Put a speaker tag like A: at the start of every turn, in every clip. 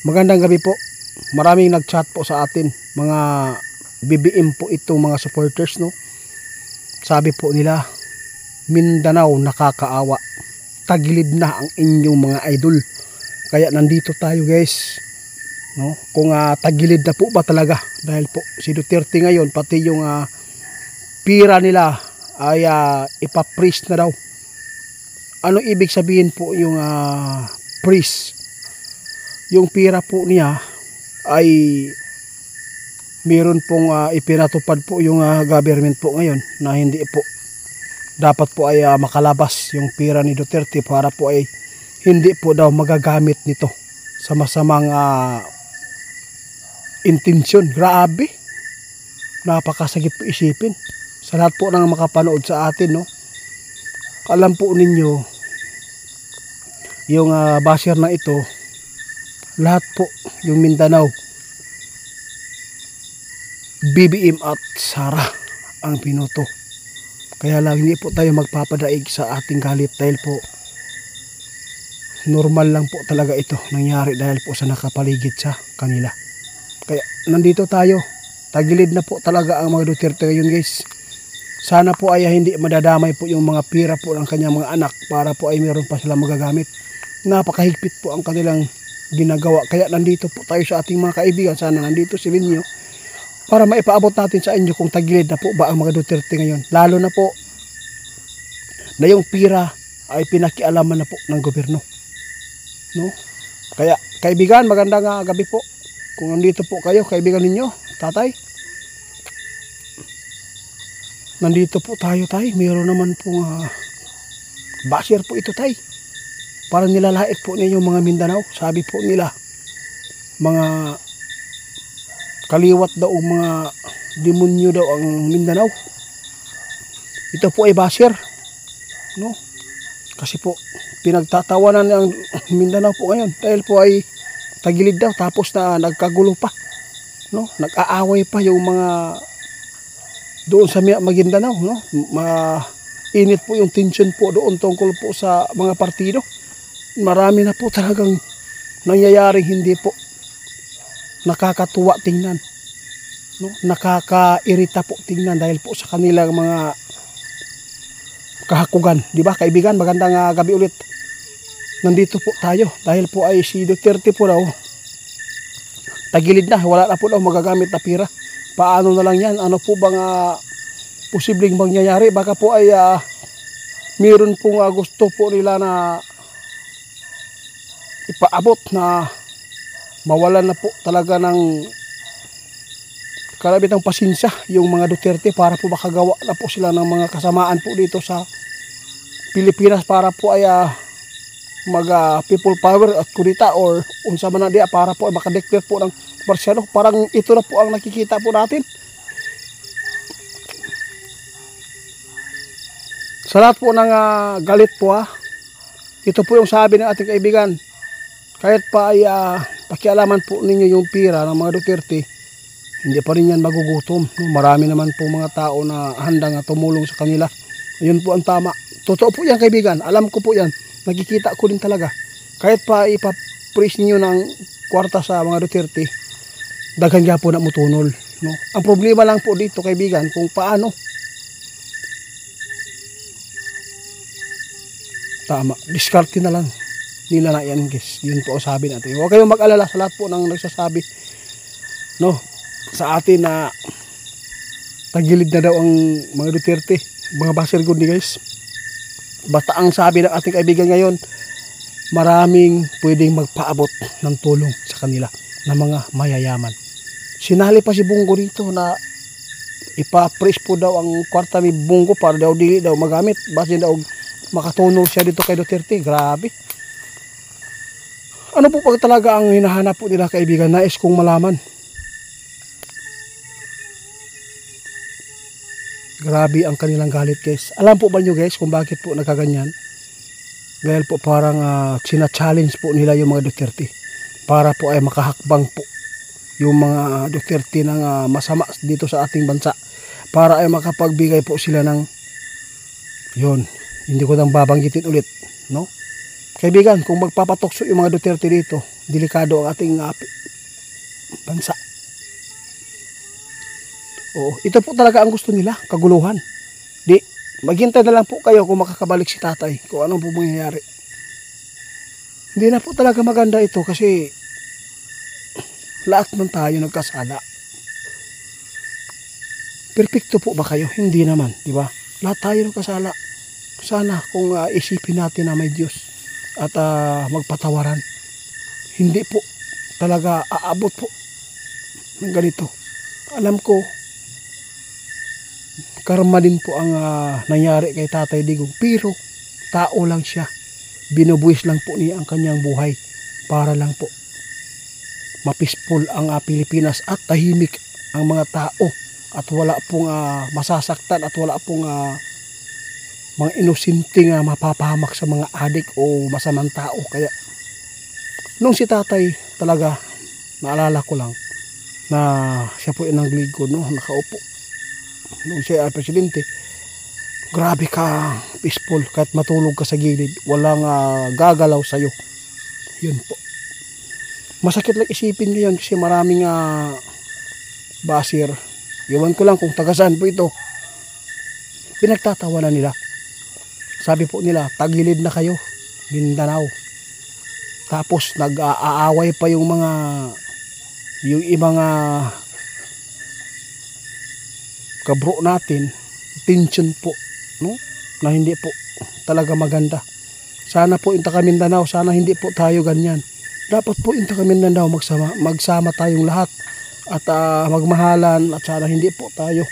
A: Magandang gabi po. Maraming nag-chat po sa atin, mga BBM po itong mga supporters, no. Sabi po nila, Mindanao nakakaawa. Tagilid na ang inyong mga idol. Kaya nandito tayo, guys. No? Kung tagilid na po ba talaga, dahil po si Duterte ngayon pati yung pira nila ay ipa-freeze na daw. Ano ibig sabihin po yung freeze? Yung pira po niya ay meron pong ipinatupad po yung government po ngayon na hindi po dapat po ay makalabas yung pira ni Duterte para po ay hindi po daw magagamit nito sa masamang intensyon. Grabe, napakasakit po isipin sa lahat po ng makapanood sa atin, no. Alam po ninyo yung basher na ito, lahat po yung Mindanao, BBM at Sara ang pinuto. Kaya lang hindi po tayo magpapadaig sa ating galit dahil po normal lang po talaga ito nangyari dahil po sa nakapaligid sa kanila. Kaya nandito tayo, tagilid na po talaga ang mga Duterte ngayon, guys. Sana po ay hindi madadamay po yung mga pira po ng kanyang mga anak para po ay meron pa silang magagamit. Napakahigpit po ang kanilang ginagawa. Kaya nandito po tayo sa ating mga kaibigan. Sana nandito si Linyo para maipaabot natin sa inyo kung tagilid na po ba ang mga Duterte ngayon. Lalo na po na yung pira ay pinakialaman na po ng gobyerno, no? Kaya kaibigan, magandang gabi po. Kung nandito po kayo, kaibigan ninyo, tatay, nandito po tayo, tay. Meron naman pong basher po ito, tay. Parang nilalait po niya yung mga Mindanao. Sabi po nila, mga kaliwat daw, mga demonyo daw ang Mindanao. Ito po ay basher, no? Kasi po pinagtatawanan ng Mindanao po ngayon dahil po ay tagilid daw, tapos na nagkagulo pa, no? Nag-aaway pa yung mga doon sa Maguindanao, no? Mainit po yung tension po doon tungkol po sa mga partido. Marami na po talagang nangyayaring hindi po nakakatuwa tingnan, no? Nakakairita po tingnan dahil po sa kanilang mga kahakugan, di ba, kaibigan? Magandang gabi ulit. Nandito po tayo dahil po ay si Duterte po daw tagilid na, wala na po daw magagamit na pira. Paano na lang yan? Ano po bang posibleng mangyayari? Baka po ay meron pong gusto po nila na ipaabot na mawalan na po talaga ng kalabitang pasensya yung mga Duterte para po makagawa na po sila ng mga kasamaan po dito sa Pilipinas para po ay mag people power at kurita or unsa man na diya para po ay makadeclare po ng marsyalo. Parang ito na po ang nakikita po natin. Sa lahat po ng galit po, ito po yung sabi ng ating kaibigan. Kahit pa ay pakialaman po ninyo yung pira ng mga Duterte, hindi pa rin yan magugutom, no? Marami naman po mga tao na handang tumulong sa kanila. Yun po ang tama. Totoo po yan, kaibigan. Alam ko po yan. Nakikita ko din talaga. Kahit pa ipa-praise ninyo ng kwarta sa mga Duterte, daghan nga po na mutunol, no? Ang problema lang po dito, kaibigan, kung paano. Tama. Diskarte na lang nila na yan, guys. Yun po ang sabi natin. Huwag kayong mag-alala sa lahat po ng nagsasabi, no, sa atin na tagilid na daw ang mga Duterte, mga basher good, guys. Basta ang sabi ng ating kaibigan ngayon, maraming pwedeng magpaabot ng tulong sa kanila na mga mayayaman. Sinali pa si Bungo dito na ipa-praise po daw ang kwarta ni Bungo para daw dili daw magamit. Basta daw makatulong siya dito kay Duterte. Grabe. Ano po pag talaga ang hinahanap po nila, kaibigan? Nais kong malaman. Grabe ang kanilang galit, guys. Alam po ba nyo, guys, kung bakit po nagkaganyan? Dahil po parang sina-challenge po nila yung mga Duterte para po ay makahakbang po yung mga Duterte ng masama dito sa ating bansa, para ay makapagbigay po sila ng yun, hindi ko nang babanggitin ulit, no? Kaibigan, kung magpapatukso yung mga Duterte dito, delikado ang ating bansa. Oo, ito po talaga ang gusto nila, kaguluhan. Di, maghintay na lang po kayo kung makakabalik si tatay, kung anong po mangyayari. Hindi na po talaga maganda ito kasi lahat man tayo nagkasala. Perfecto po ba kayo? Hindi naman, di ba? Lahat tayo nagkasala. Sana kung isipin natin na may Diyos at magpatawaran, hindi po talaga aabot po ng ganito. Alam ko, karma din po ang nangyari kay Tatay Digong, pero tao lang siya. Binubuwis lang po niya ang kanyang buhay para lang po mapispol ang Pilipinas at tahimik ang mga tao at wala pong masasaktan at wala pong mga inosenteng mapapahamak sa mga adik o masamang tao. Kaya nung si tatay talaga, naalala ko lang na siya po yung nagligo, no, nakaupo nung siya ay presidente. Grabe ka peaceful, kahit matulog ka sa gilid walang gagalaw sa'yo. Yun po, masakit lang isipin ngayon kasi maraming basir, iwan ko lang kung taga saan po ito, pinagtatawanan nila. Sabi po nila, tagilid na kayo, Mindanao. Tapos nag-aaway pa yung ibang kabro natin. Tension po, no? Na hindi po talaga maganda. Sana po yung taga Mindanao, sana hindi po tayo ganyan. Dapat po yung taga Mindanao magsama tayong lahat at magmahalan, at sana hindi po tayo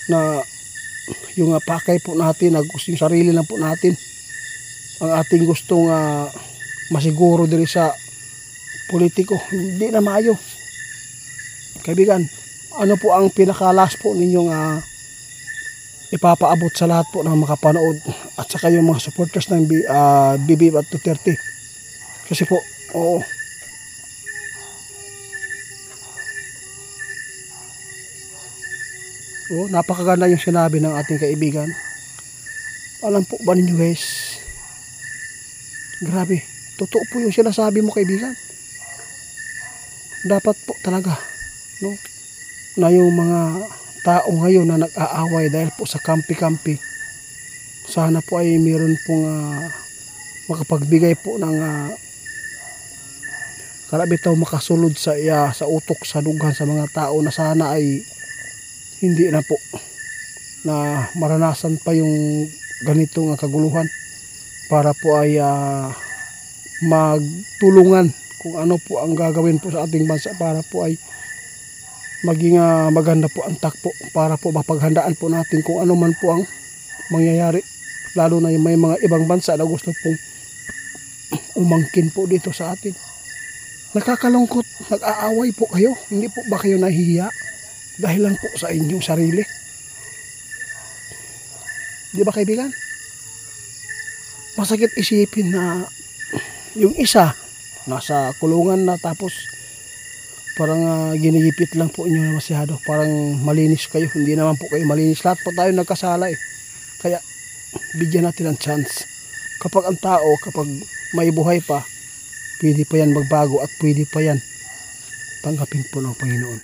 A: na yung pakay po natin, yung sarili lang po natin ang ating gustong masiguro diri sa politiko. Hindi na maayo. Kaibigan, ano po ang pinakalas po ninyong ipapaabot sa lahat po ng makapanood at saka yung mga supporters ng BBM at Duterte? Kasi po, oo, napakaganda yung sinabi ng ating kaibigan. Alam po ba ninyo guys, grabe, totoo po yung sinasabi mo kaibigan. Dapat po talaga, no, na yung mga tao ngayon na nag-aaway dahil po sa kampi-kampi, sana po ay meron pong makapagbigay po ng karabitaw makasulod sa utok, sa dughan sa mga tao na sana ay hindi na po na maranasan pa yung ganitong kaguluhan, para po ay magtulungan kung ano po ang gagawin po sa ating bansa para po ay maging maganda po ang takbo, para po mapaghandaan po natin kung ano man po ang mangyayari, lalo na yung may mga ibang bansa na gusto pong umangkin po dito sa atin. Nakakalungkot, nag-aaway po kayo, hindi po ba kayo nahihiya dahil lang po sa inyong sarili? Di ba kaibigan? Masakit isipin na yung isa nasa kulungan na, tapos parang ginigipit lang po inyo na masyado, parang malinis kayo. Hindi naman po kayo malinis, lahat po tayo nagkasala Kaya bigyan natin ng chance. Kapag ang tao, kapag may buhay pa, pwede pa yan magbago at pwede pa yan tanggapin po ng Panginoon.